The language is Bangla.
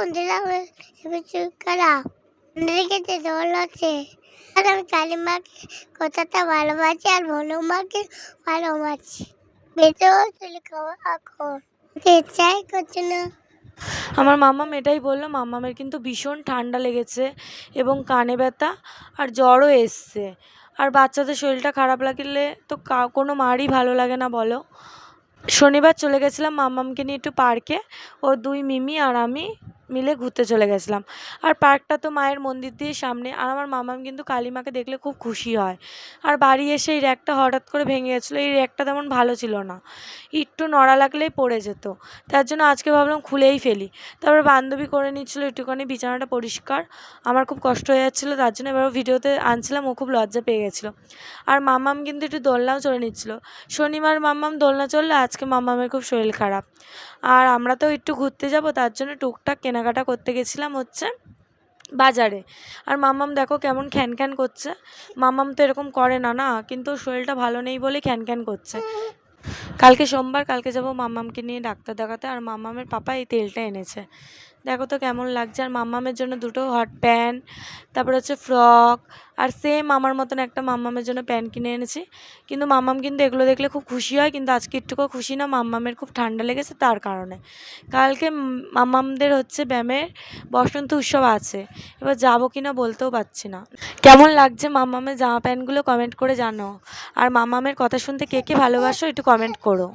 বন্ধুরা কারা দেখেছে দোল আছে আর আমি কালী মাকে কতটা ভালোবাসি আর ভোলু মাকে ভালোবাসি বেঁচেও চলে খাওয়া এখন ইচ্ছাই করছে না। আমার মাম্মাম এটাই বললো, মাম্মামের কিন্তু ভীষণ ঠান্ডা লেগেছে এবং কানে ব্যথা আর জ্বরও এসছে। আর বাচ্চাদের শরীরটা খারাপ লাগলে তো কোনো মারই ভালো লাগে না বলো। শনিবার চলে গেছিলাম মাম্মামকে নিয়ে একটু পার্কে, ও দুই মিমি আর আমি মিলে ঘুরতে চলে গেছিলাম। আর পার্কটা তো মায়ের মন্দির দিয়ে সামনে, আর আমার মাম্মাম কিন্তু কালী মাকে দেখলে খুব খুশি হয়। আর বাড়ি এসে এই র্যাকটা হঠাৎ করে ভেঙে গেছিলো, এই র্যাকটা তেমন ভালো ছিল না, একটু নড়া লাগলেই পড়ে যেত, তার জন্য আজকে ভাবলাম খুলেই ফেলি। তারপর বান্ধবী করে নিচ্ছিলো একটুখানি বিছানাটা পরিষ্কার, আমার খুব কষ্ট হয়ে যাচ্ছিলো, তার জন্য এবার ভিডিওতে আনছিলাম, ও খুব লজ্জা পেয়ে গেছিলো। আর মাম্মাম কিন্তু একটু দোলনাও চড়ে নিচ্ছিলো। শনিবার মাম্মাম দোলনা চললে, আজকে মাম্মামের খুব শরীর খারাপ। আর আমরা তো একটু ঘুরতে যাব, তার জন্য টুকটাক কেনাকাটা করতে গেছিলাম হচ্ছে বাজারে। আর মাম্মাম দেখো কেমন খ্যান খ্যান করছে, মাম্মাম তো এরকম করে না না, কিন্তু শরীরটা ভালো নেই বলে খ্যান খ্যান করছে। কালকে সোমবার, কালকে যাব মাম্মামকে নিয়ে ডাক্তার দেখাতে। আর মাম্মামের পাপা এই তেলটা এনেছে, দেখো তো কেমন লাগছে। আর মাম্মামের জন্য দুটো হট প্যান্ট, তারপর হচ্ছে ফ্রক, আর সেম আমার মতন একটা মাম্মামের জন্য প্যান্ট কিনে এনেছি। কিন্তু মাম্মাম কিন্তু এগুলো দেখলে খুব খুশি হয়, কিন্তু আজকে একটুকুও খুশি না, মাম্মামের খুব ঠান্ডা লেগেছে তার কারণে। কালকে মাম্মামদের হচ্ছে ব্যায়ামের বসন্ত উৎসব আছে, এবার যাবো কিনা বলতেও পারছি না। কেমন লাগছে মাম্মামের জামা প্যান্টগুলো কমেন্ট করে জানাও। আর মাম্মামের কথা শুনতে কে কে ভালোবাসো একটু কমেন্ট করো।